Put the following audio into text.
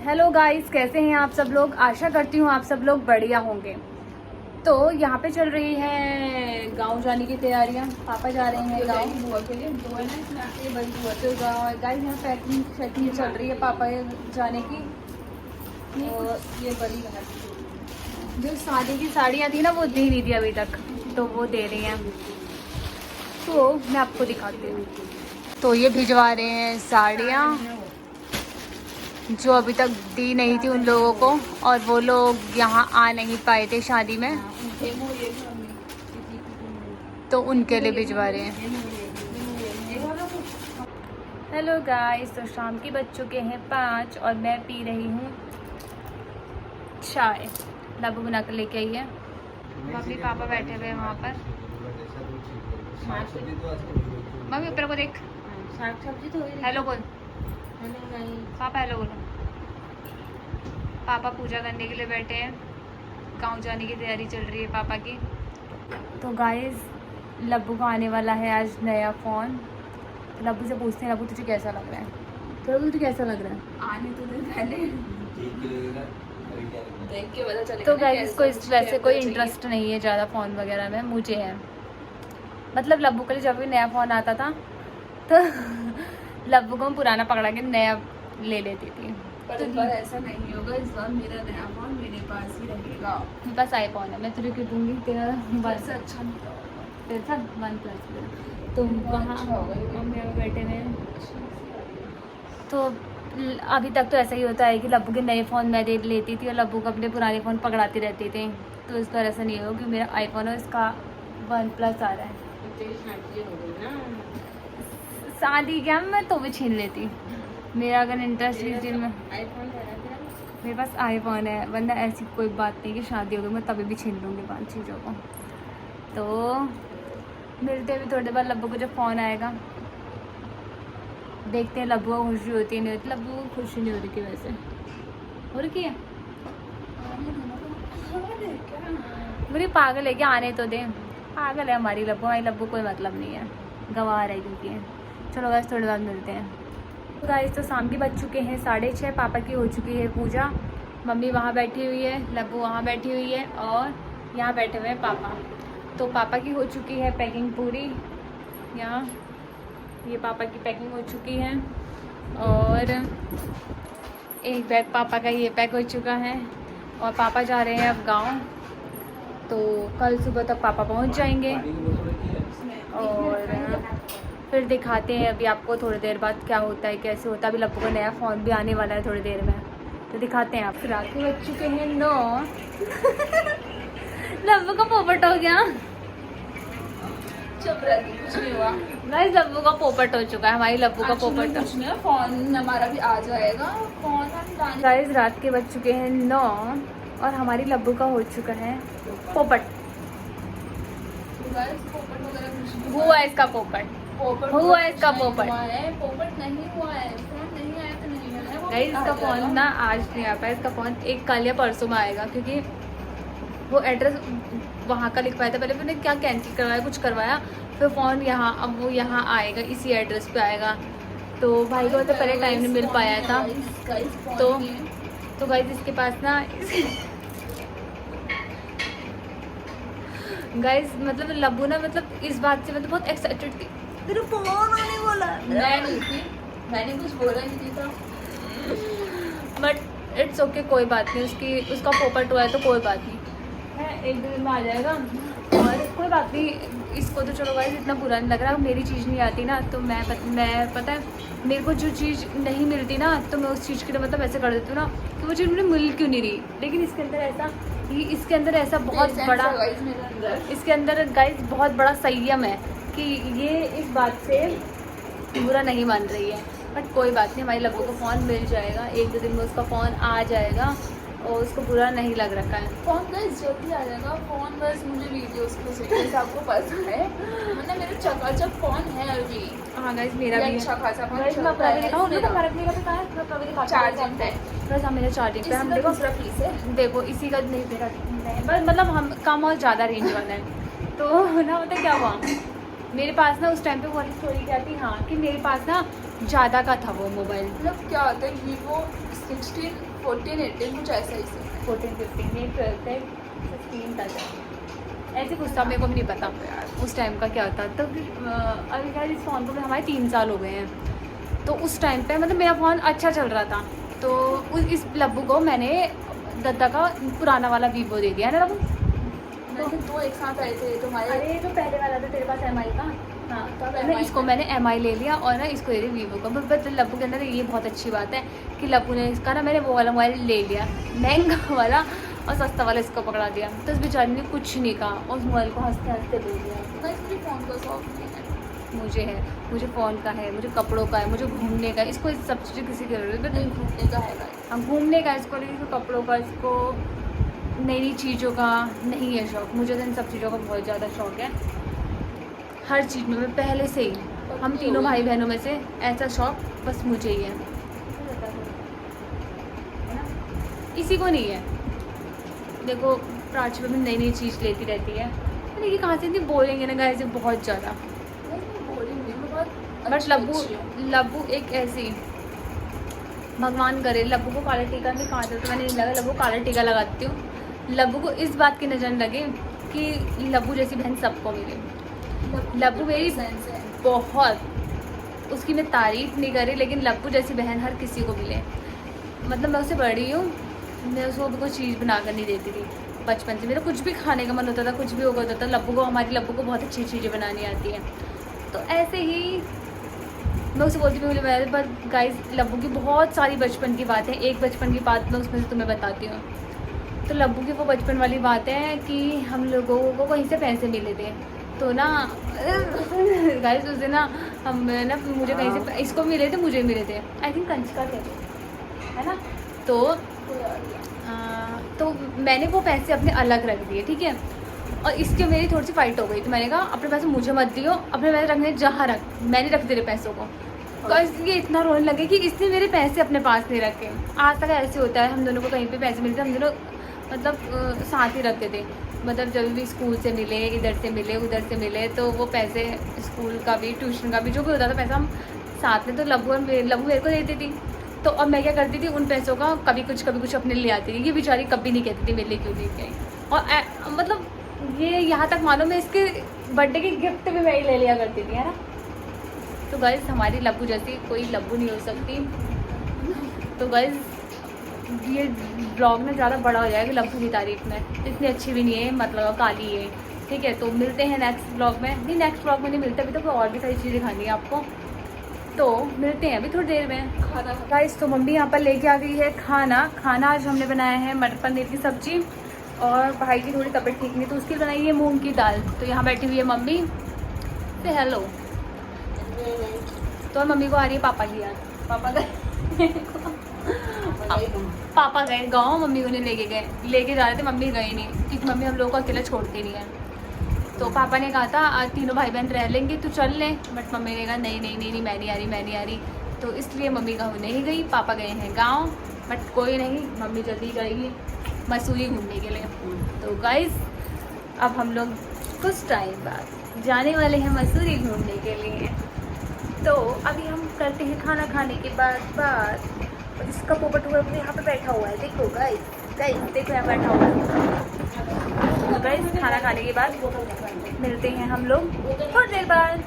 Hello guys, कैसे हैं आप सब लोग। आशा करती हूँ आप सब लोग बढ़िया होंगे। तो यहाँ पे चल रही है गांव जाने की तैयारियाँ। पापा जा रहे हैं गांव। तो गाइस यहाँ पैकिंग शैकिंग चल रही है पापा जाने की। और ये बड़ी जो शादी की साड़ियाँ थी ना वो दे नहीं दी अभी तक, तो वो दे रही हैं। तो मैं आपको दिखाती हूँ। तो ये भिजवा रहे हैं साड़ियाँ जो अभी तक दी नहीं थी उन लोगों को, और वो लोग यहाँ आ नहीं पाए थे शादी में, तो उनके लिए भिजवा रहे हैं। हेलो गाइस, तो शाम के बज चुके हैं 5 और मैं पी रही हूँ चाय। लबू बना कर लेके आई है। मम्मी पापा बैठे हुए हैं वहाँ पर। मम्मी ऊपर को देख। हेलो बोल। पापा हेलो बोलो। पापा पूजा करने के लिए बैठे हैं। गांव जाने की तैयारी चल रही है पापा की। तो गाइस लब्बू को आने वाला है आज नया फ़ोन। लब्बू से पूछते हैं, लब्बू तुझे कैसा लग रहा है? तो लब्बू तुझे कैसा लग रहा है? आने तो दिन पहले देख के पता चलेगा। तो गाइस इसको इस वैसे कोई इंटरेस्ट नहीं है ज़्यादा फ़ोन वगैरह में, मुझे है। मतलब लब्बू के लिए जब भी नया फ़ोन आता था तो लब्बू को पुराना पकड़ा के नया ले लेती थी। पर इस बार ऐसा नहीं होगा। इस बार मेरा नया फोन मेरे पास ही रहेगा। मेरे पास आईफोन है, मैं तुझे क्यों दूंगी? तेरा बस अच्छा नहीं होगा। तेरे साथ 1+ तो वहाँ मम्मी पापा बैठे हुए हैं। तो अभी तक तो ऐसा ही होता है कि लब्बू के नए फ़ोन मैं दे लेती थी और लब्बू को अपने पुराने फ़ोन पकड़ाती रहती थी। तो इस बार ऐसा नहीं होगा कि मेरा आईफोन है, इसका 1+ आ रहा है। शादी क्या, मैं तो भी छीन लेती। मेरा अगर इंटरेस्ट लीजिए में मेरे पास आईफोन है, वरना ऐसी कोई बात नहीं कि शादी होगी मैं तभी भी छीन लूँगी 5 चीज़ों को। तो मिलते भी थोड़ी देर बाद लब्बू को जब फ़ोन आएगा, देखते हैं लब्बू को खुशी होती है नहीं होती। लब्बू को खुशी नहीं हो रही थी, वैसे हो रही है। बुरी पागल है क्या? आने तो दे। पागल है हमारी लब्बू, हमारी लब्बू कोई मतलब नहीं है, गंवार है क्योंकि। चलो गाइस थोड़ी बाद मिलते हैं। गाइस तो शाम के बज चुके हैं 6:30। पापा की हो चुकी है पूजा। मम्मी वहाँ बैठी हुई है, लब्बू वहाँ बैठी हुई है और यहाँ बैठे हुए हैं पापा। तो पापा की हो चुकी है पैकिंग पूरी। यहाँ ये पापा की पैकिंग हो चुकी है और एक बैग पापा का ये पैक हो चुका है। और पापा जा रहे हैं अब गाँव, तो कल सुबह तक पापा पहुँच जाएंगे। और फिर दिखाते हैं अभी आपको थोड़ी देर बाद क्या होता है कैसे होता है। अभी लब्बू का नया फ़ोन भी आने वाला है थोड़ी देर में, तो दिखाते हैं आप। रात के बज चुके हैं 9। लब्बू का पोपट हो गया। चुप रह, कुछ नहीं हुआ। गाइस लब्बू का पोपट हो चुका है, हमारी लब्बू का पोपट। कुछ नहीं है, फोन हमारा भी आ जाएगा। फोन हम गाइस रात के बज चुके हैं 9 और हमारी लब्बू का हो चुका है पोपट। हुआ इसका पोपट, हुआ इसका पोपट। पोपट नहीं हुआ है, फोन नहीं आया तो नहीं है। गाइस इसका फ़ोन ना आज नहीं आ पाया। इसका फ़ोन एक कल या परसों में आएगा, क्योंकि वो एड्रेस वहाँ का लिखवाया था। पहले मैंने क्या कैंसिल करवाया, कुछ करवाया, फिर फ़ोन यहाँ, अब वो यहाँ आएगा, इसी एड्रेस पे आएगा। तो भाई को तो पहले टाइम नहीं मिल पाया था। तो गाइस इसके पास ना गाइस मतलब लब्बू ना मतलब इस बात से मतलब बहुत एक्साइटेड थी, तेरा फोन आने वाला है। मैं नहीं थी, मैंने कुछ बोला ही नहीं था। बट इट्स ओके, कोई बात नहीं। उसका पोपट हुआ है तो कोई बात नहीं है, 1-2 दिन में आ जाएगा। और कोई बात नहीं, इसको तो चलो गाइस इतना बुरा नहीं लग रहा। मेरी चीज़ नहीं आती ना, तो मैं पता है मेरे को जो चीज़ नहीं मिलती ना, तो मैं उस चीज़ के लिए मतलब ऐसे कर देती हूँ ना कि वो चीज़ मुझे मिल क्यों नहीं रही। लेकिन इसके अंदर ऐसा बहुत बड़ा, इसके अंदर गाइस बहुत बड़ा संयम है कि ये इस बात से बुरा नहीं मान रही है। बट कोई बात नहीं, हमारी लब्बू को फ़ोन मिल जाएगा, 1-2 दिन में उसका फ़ोन आ जाएगा और उसको बुरा नहीं लग रखा है। फोन गाइस जल्दी आ जाएगा। फोन बस मुझे वीडियोस को चाहिए, आपको पसंद है। मतलब मेरा चकाचक फोन है अभी। हाँ गाइस मेरा भी अच्छा खासा फोन गाइस। मैं अपना भी दिखाऊँ ना, हमारा भी कहाँ है? मैं अपना भी दिखाती हूँ। चार्जिंग है बस हम मेरे चार्जिंग पे हम देखो दूसरा पीस है। देखो इसी का नहीं मेरा बस मतलब हम कम और ज़्यादा रेंज वाला है। तो ना पता क्या हुआ, मेरे पास ना उस टाइम पे वाली स्टोरी क्या थी, हाँ कि मेरे पास ना ज़्यादा का था वो मोबाइल। मतलब क्या होता है वीवो 16, 14, 18 कुछ ऐसा ही से 14, 15 ये 12 तक 16 तक ऐसे कुछ था, मेरे को भी नहीं पता उस टाइम का क्या होता। तो फिर अभी खैर इस फ़ोन को भी हमारे 3 साल हो गए हैं। तो उस टाइम पे मतलब मेरा फ़ोन अच्छा चल रहा था, तो इस लब्बू को मैंने दद्दा का पुराना वाला वीवो दे दिया है ना लब्बू। मैंने 2 एक साथ आए थे तुम्हारे। अरे जो पहले वाला था तेरे पास MI का, हाँ तब तो ना MI इसको मैंने MI ले लिया और ना इसको दे दिया वीवो का। बट लब्बू के अंदर ये बहुत अच्छी बात है कि लब्बू ने इसका ना मैंने वो वाला मोबाइल ले लिया, महंगा वाला, और सस्ता वाला इसको पकड़ा दिया। तो इस बेचारी ने कुछ नहीं कहा, उस मोबाइल को हंसते हंसते दे दिया। मैं इसके फ़ोन का शौक नहीं है। मुझे है, मुझे फ़ोन का है, मुझे कपड़ों का है, मुझे घूमने का है। इसको इस सब चीज़ें किसी की जरूरत नहीं नहीं, घूमने का है guys। हम घूमने का इसको, लेकिन इसको कपड़ों का, इसको नई नई चीज़ों का नहीं है शौक। मुझे तो इन सब चीज़ों का बहुत ज़्यादा शौक है, हर चीज़ में। मैं पहले से ही, हम तीनों भाई बहनों में से ऐसा शौक बस मुझे ही है ना, किसी को नहीं है। देखो प्राची भी नई नई चीज़ लेती रहती है, लेकिन ये कहाँ से इतनी बोलेंगे ना गाइस, बहुत ज़्यादा। बट लब्बू एक ऐसी, भगवान करे लब्बू को काला टीका नहीं कहा था, तो मैंने नहीं लगा लब्बू को काला टीका लगाती हूँ। लब्बू को इस बात की नज़र लगे कि लब्बू जैसी बहन सबको मिले। लब्बू मेरी बहुत, उसकी मैं तारीफ़ नहीं करी, लेकिन लब्बू जैसी बहन हर किसी को मिले। मतलब मैं उससे बड़ी हूँ, मैं उसको कोई चीज़ बना कर नहीं देती थी बचपन से। मेरा कुछ भी खाने का मन होता था, कुछ भी होगा होता था, हमारी लब्बू को बहुत अच्छी चीज़ें बनानी आती हैं। तो ऐसे ही मैं उसे बोलती भी मेरे, पर गाइस लब्बू की बहुत सारी बचपन की बातें, एक बचपन की बात मैं उसमें से तुम्हें बताती हूँ। तो लब्बू की वो बचपन वाली बात है कि हम लोगों को कहीं से पैसे मिले थे, तो ना गाइस उस दिन ना हम ना मुझे कहीं से इसको मिले थे, मुझे मिले थे, आई थिंक कंचका थे, है ना। तो मैंने वो पैसे अपने अलग रख दिए, ठीक है। और इसके मेरी थोड़ी सी फाइट हो गई, तो मैंने कहा अपने पैसे मुझे मत दियो, अपने पैसे रखने जहाँ रख, मैंने रख तेरे पैसों को। तो इसलिए इतना रोने लगे कि इसने मेरे पैसे अपने पास नहीं रखे। आज तक ऐसे होता है, हम दोनों को कहीं पे पैसे मिलते, हम दोनों मतलब साथ ही रखते थे। मतलब जब भी स्कूल से मिले, इधर से मिले, उधर से मिले, तो वो पैसे स्कूल का भी, ट्यूशन का भी, जो भी होता था पैसा हम साथ में। तो लब्बू मेरे को देती थी, तो अब मैं क्या करती थी, उन पैसों का कभी कुछ अपने लिए आती थी। ये बेचारी कभी नहीं कहती थी मेरे लिए क्यों लेके आई। और मतलब ये यहाँ तक मानो मैं इसके बर्थडे की गिफ्ट भी मैं ही ले लिया करती थी, है ना। तो गाइस हमारी लब्बू जैसी कोई लब्बू नहीं हो सकती। तो गाइस ये ब्लॉग ना ज़्यादा बड़ा हो जाएगा लब्बू की तारीफ में, इतनी अच्छी भी नहीं है, मतलब काली है, ठीक है। तो मिलते हैं नेक्स्ट ब्लॉग में, नहीं नेक्स्ट ब्लॉग में नहीं मिलते, अभी तो और भी सारी चीज़ें दिखानी है आपको, तो मिलते हैं अभी थोड़ी देर में। खाना गाइस, तो मम्मी यहाँ पर लेके आ गई है खाना आज हमने बनाया है मटर पनीर की सब्जी, और भाई की थोड़ी तबीयत ठीक नहीं तो उसकी बनाई है मूंग की दाल। तो यहाँ बैठी हुई है मम्मी से हेलो। तो मम्मी को आ रही है पापा की याद, पापा गए गाँव, मम्मी उन्हें लेके जा रहे थे, मम्मी गई नहीं क्योंकि मम्मी हम लोगों को अकेला छोड़ती नहीं है। तो पापा ने कहा था आज तीनों भाई बहन रह लेंगे तो चल लें, बट मम्मी ने कहा नहीं मैं नहीं आ रही। तो इसलिए मम्मी गाँव नहीं गई, पापा गए हैं गाँव। बट कोई नहीं, मम्मी जल्दी जाएगी मसूरी घूमने के लिए। तो गाइस अब हम लोग कुछ टाइम बाद जाने वाले हैं मसूरी घूमने के लिए। तो अभी हम करते हैं खाना खाने के बाद और इसका पोपट हुआ यहाँ पे बैठा हुआ है, देखो गाइस देखो यहाँ बैठा हुआ है। तो गाइस खाना खाने के बाद मिलते हैं हम लोग थोड़ी देर बाद।